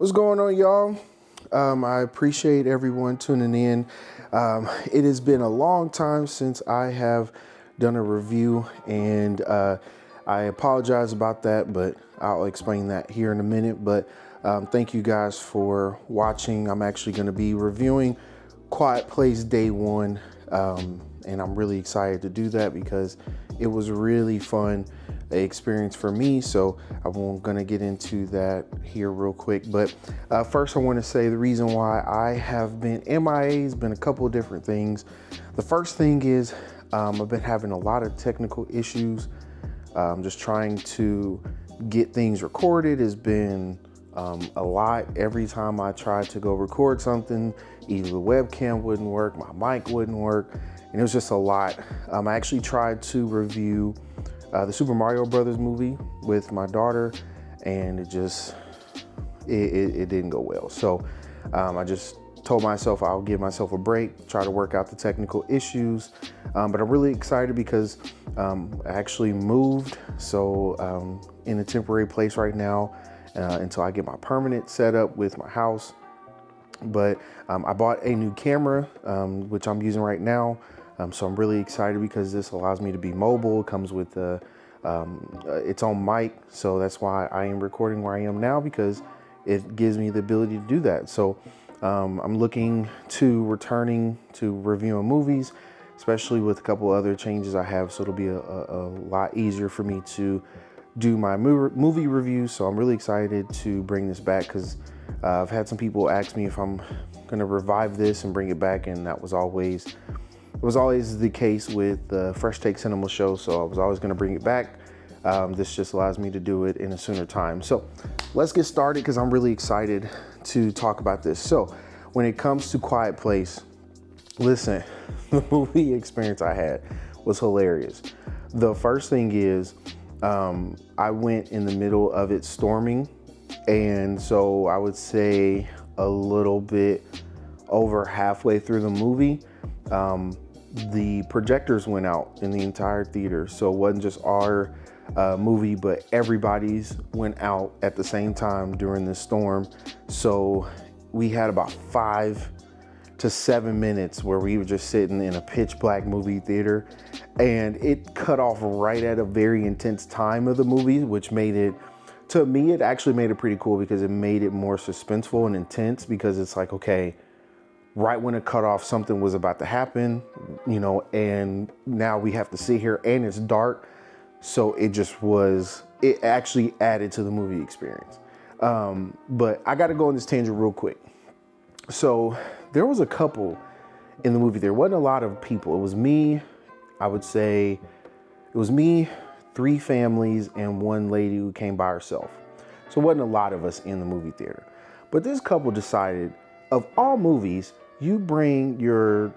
What's going on, y'all? I appreciate everyone tuning in. It has been a long time since I have done a review, and I apologize about that, but I'll explain that here in a minute. But thank you guys for watching. I'm actually going to be reviewing Quiet Place Day 1, and I'm really excited to do that because it was really fun experience for me. So I'm gonna get into that here real quick, but first I want to say the reason why I have been MIA has been a couple of different things. The first thing is I've been having a lot of technical issues. Just trying to get things recorded has been a lot. Every time I tried to go record something, either the webcam wouldn't work, my mic wouldn't work, and it was just a lot. I actually tried to review the Super Mario Brothers movie with my daughter, and it didn't go well. So I just told myself I'll give myself a break, try to work out the technical issues. But I'm really excited because I actually moved, so in a temporary place right now until I get my permanent setup with my house. But I bought a new camera, which I'm using right now. So I'm really excited because this allows me to be mobile. It comes with its own mic. So that's why I am recording where I am now, because it gives me the ability to do that. So I'm looking to returning to reviewing movies, especially with a couple other changes I have. So it'll be a lot easier for me to do my movie reviews. So I'm really excited to bring this back because I've had some people ask me if I'm going to revive this and bring it back, and that was always the case with the Fresh Take Cinema show. So I was always going to bring it back. This just allows me to do it in a sooner time. So let's get started because I'm really excited to talk about this. So when it comes to Quiet Place, listen, the movie experience I had was hilarious. The first thing is I went in the middle of it storming. And so I would say a little bit over halfway through the movie, the projectors went out in the entire theater. So it wasn't just our movie, but everybody's went out at the same time during this storm. So we had about 5 to 7 minutes where we were just sitting in a pitch black movie theater, and it cut off right at a very intense time of the movie, which made it, to me, it actually made it pretty cool because it made it more suspenseful and intense, because it's like, okay, right when it cut off, something was about to happen, and now we have to sit here and it's dark. So it actually added to the movie experience. But I got to go on this tangent real quick. So there was a couple in the movie. There wasn't a lot of people. It was me, I would say it was me, 3 families, and 1 lady who came by herself. So it wasn't a lot of us in the movie theater. But this couple decided, of all movies, you bring your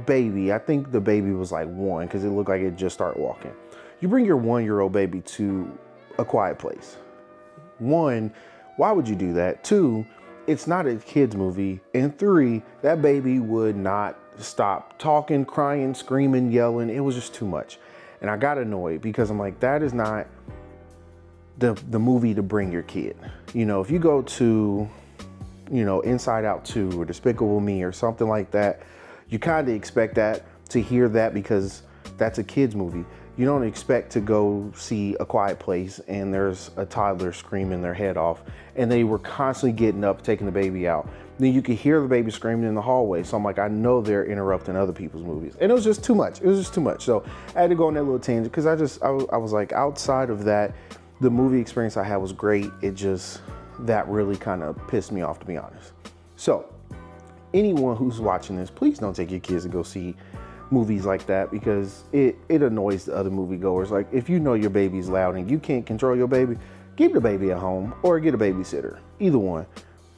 baby. I think the baby was like 1 because it looked like it just started walking. You bring your 1-year-old baby to A Quiet Place. 1, why would you do that? 2, it's not a kid's movie. And 3, that baby would not stop talking, crying, screaming, yelling. It was just too much. And I got annoyed because I'm like, that is not the movie to bring your kid. If you go to, Inside Out 2 or Despicable Me or something like that, you kind of expect that to hear that because that's a kid's movie. You don't expect to go see A Quiet Place and there's a toddler screaming their head off and they were constantly getting up, taking the baby out. Then you could hear the baby screaming in the hallway. So I'm like, I know they're interrupting other people's movies. And it was just too much. It was just too much. So I had to go on that little tangent because I was like, outside of that, the movie experience I had was great. That really kind of pissed me off, to be honest. So anyone who's watching this, please don't take your kids to go see movies like that because it annoys the other moviegoers. Like, if you know your baby's loud and you can't control your baby, keep the baby at home or get a babysitter, either one.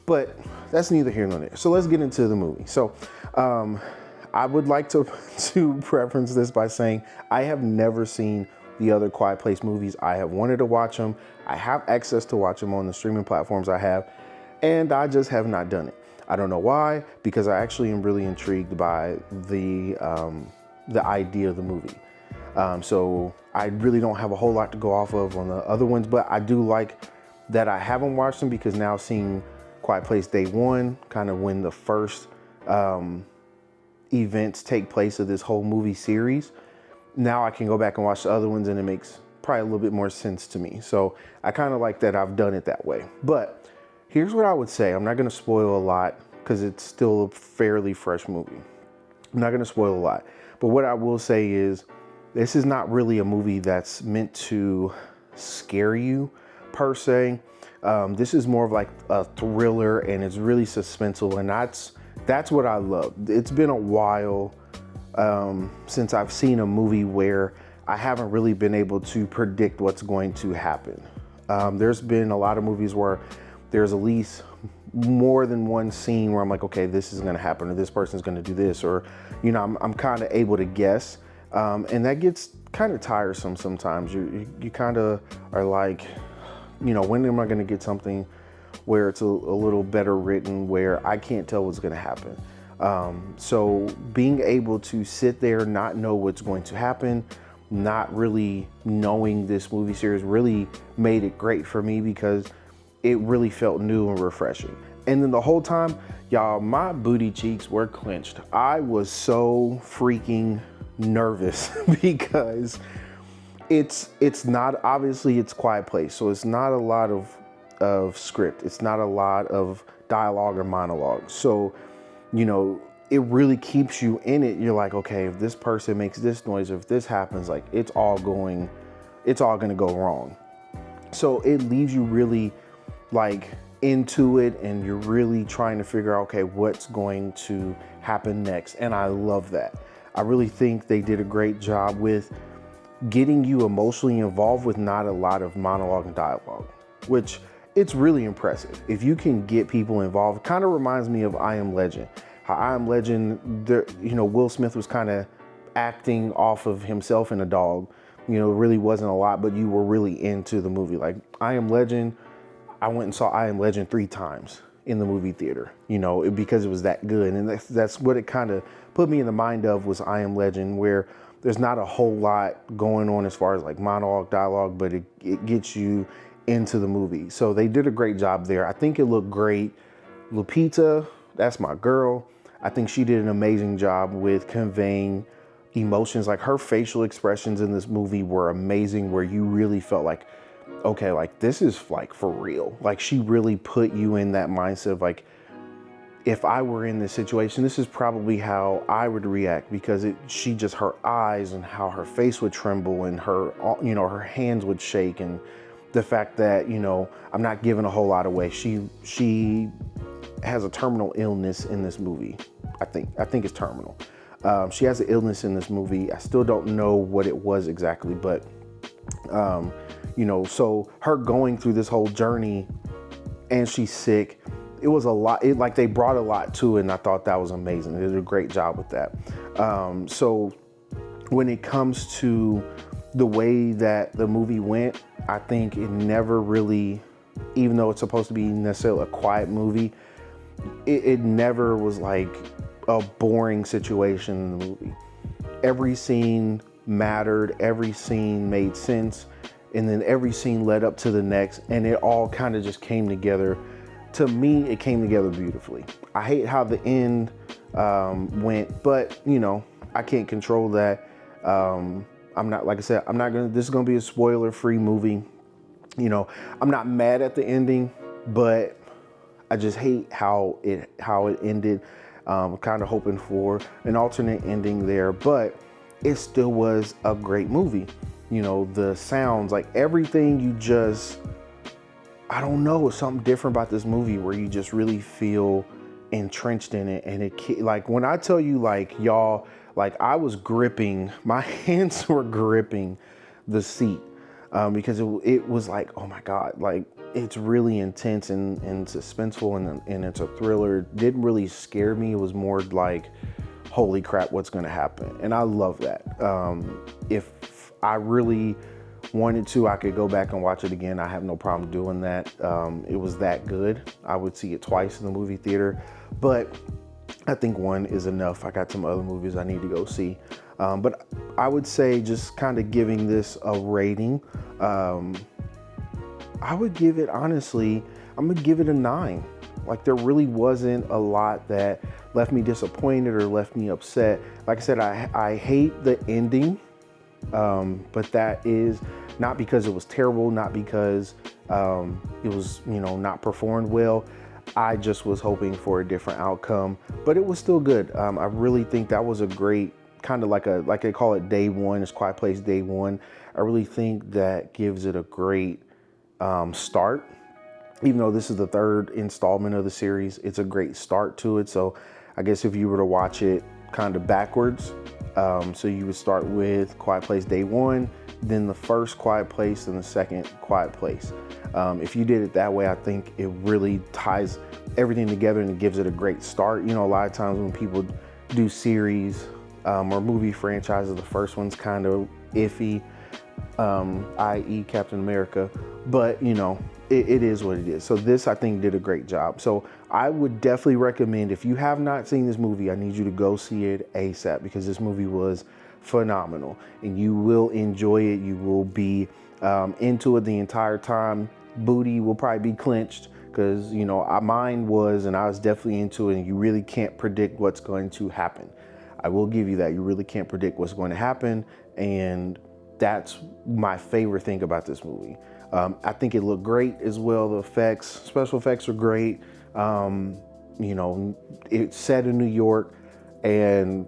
But that's neither here nor there. So let's get into the movie. So I would like to preference this by saying I have never seen the other Quiet Place movies. I have wanted to watch them. I have access to watch them on the streaming platforms I have, and I just have not done it. I don't know why, because I actually am really intrigued by the idea of the movie. So I really don't have a whole lot to go off of on the other ones, but I do like that I haven't watched them, because now seeing Quiet Place Day One, kind of when the first events take place of this whole movie series, now I can go back and watch the other ones, and it makes probably a little bit more sense to me. So I kind of like that I've done it that way. But here's what I would say. I'm not going to spoil a lot because it's still a fairly fresh movie. I'm not going to spoil a lot. But what I will say is, this is not really a movie that's meant to scare you per se. This is more of like a thriller, and it's really suspenseful, and that's what I love. It's been a while since I've seen a movie where I haven't really been able to predict what's going to happen. There's been a lot of movies where there's at least more than one scene where I'm like, okay, this is going to happen, or this person's going to do this, or, you know, I'm kind of able to guess. And that gets kind of tiresome sometimes. You kind of are like, you know, when am I going to get something where it's a little better written, where I can't tell what's going to happen. So being able to sit there, not know what's going to happen, not really knowing this movie series really made it great for me, because it really felt new and refreshing. And then the whole time, y'all, my booty cheeks were clenched. I was so freaking nervous because it's not, obviously it's Quiet Place, so it's not a lot of script. It's not a lot of dialogue or monologue. So, you know, it really keeps you in it. You're like, okay, if this person makes this noise, or if this happens, like it's all going to go wrong. So it leaves you really like into it, and you're really trying to figure out, okay, what's going to happen next. And I love that. I really think they did a great job with getting you emotionally involved with not a lot of monologue and dialogue, which it's really impressive. If you can get people involved, it kind of reminds me of I Am Legend. How I Am Legend, you know, Will Smith was kind of acting off of himself and a dog. You know, it really wasn't a lot, but you were really into the movie. Like I Am Legend, I went and saw I Am Legend 3 times in the movie theater, you know, because it was that good. And that's what it kind of put me in the mind of, was I Am Legend, where there's not a whole lot going on as far as like monologue, dialogue, but it gets you into the movie. So they did a great job there. I think it looked great. Lupita, that's my girl. I think she did an amazing job with conveying emotions. Like her facial expressions in this movie were amazing, where you really felt like, okay, like this is like for real. Like she really put you in that mindset of like, if I were in this situation, this is probably how I would react, because her eyes and how her face would tremble, and her, you know, her hands would shake, and the fact that, you know, I'm not giving a whole lot away. She has a terminal illness in this movie. I think it's terminal. She has an illness in this movie. I still don't know what it was exactly, but you know, so her going through this whole journey, and she's sick. It was a lot. Like they brought a lot to it, and I thought that was amazing. They did a great job with that. So when it comes to the way that the movie went, I think it never really, even though it's supposed to be necessarily a quiet movie, it never was like a boring situation in the movie. Every scene mattered, every scene made sense, and then every scene led up to the next, and it all kind of just came together. To me, it came together beautifully. I hate how the end went, but you know, I can't control that. I'm not, like I said, this is gonna be a spoiler-free movie. You know, I'm not mad at the ending, but I just hate how it ended. Kind of hoping for an alternate ending there, but it still was a great movie. You know, the sounds, like everything, I don't know, something different about this movie where you just really feel entrenched in it. And it, like when I tell you, like y'all, like I was gripping, my hands were gripping the seat because it was like, oh my God, like it's really intense and suspenseful, and it's a thriller. It didn't really scare me. It was more like, holy crap, what's gonna happen? And I love that. If I really wanted to, I could go back and watch it again. I have no problem doing that. It was that good. I would see it twice in the movie theater, but I think one is enough. I got some other movies I need to go see. But I would say, just kind of giving this a rating, I would give it, honestly, I'm gonna give it a 9. Like, there really wasn't a lot that left me disappointed or left me upset. Like I said, I hate the ending, but that is not because it was terrible, not because it was, not performed well. I just was hoping for a different outcome, but it was still good. I really think that was a great kind of like they call it day one. It's Quiet Place Day One. I really think that gives it a great start. Even though this is the third installment of the series, it's a great start to it. So I guess if you were to watch it kind of backwards, so you would start with Quiet Place Day One, then the first Quiet Place, and the second Quiet Place. If you did it that way, I think it really ties everything together and it gives it a great start. A lot of times when people do series or movie franchises, the first one's kind of iffy, i.e. Captain America, but it is what it is. So this, I think, did a great job. So I would definitely recommend, if you have not seen this movie, I need you to go see it ASAP, because this movie was phenomenal and you will enjoy it. You will be into it the entire time. Booty will probably be clenched because, mine was, and I was definitely into it, and you really can't predict what's going to happen. I will give you that. You really can't predict what's going to happen, and that's my favorite thing about this movie. I think it looked great as well. The special effects are great. It's set in New York, and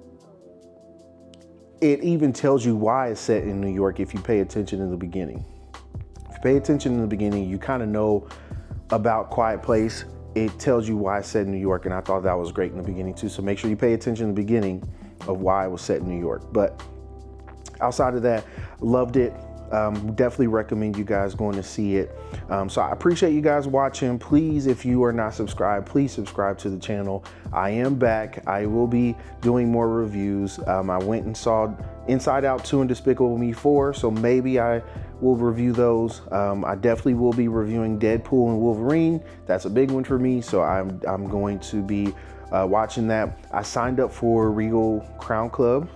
it even tells you why it's set in New York if you pay attention in the beginning. If you pay attention in the beginning, you kind of know about Quiet Place. It tells you why it's set in New York, and I thought that was great in the beginning too. So make sure you pay attention in the beginning of why it was set in New York. But outside of that, loved it. Definitely recommend you guys going to see it. So I appreciate you guys watching. Please, if you are not subscribed, please subscribe to the channel. I am back. I will be doing more reviews. I went and saw Inside Out 2 and Despicable Me 4, so maybe I will review those. I definitely will be reviewing Deadpool and Wolverine. That's a big one for me, so I'm going to be watching that. I signed up for Regal Crown Club,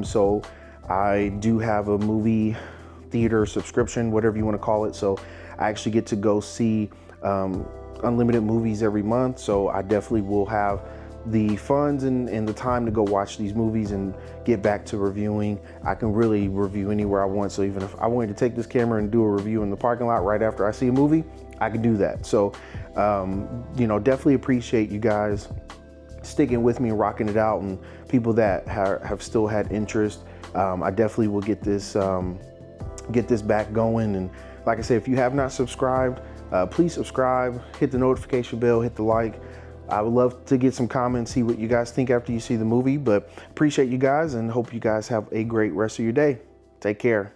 so I do have a movie theater subscription, whatever you want to call it. So I actually get to go see unlimited movies every month. So I definitely will have the funds and the time to go watch these movies and get back to reviewing. I can really review anywhere I want. So even if I wanted to take this camera and do a review in the parking lot right after I see a movie, I can do that. So, definitely appreciate you guys sticking with me and rocking it out, and people that have still had interest. I definitely will get this back going. And like I said, if you have not subscribed, please subscribe, hit the notification bell, hit the like. I would love to get some comments, see what you guys think after you see the movie. But appreciate you guys and hope you guys have a great rest of your day. Take care.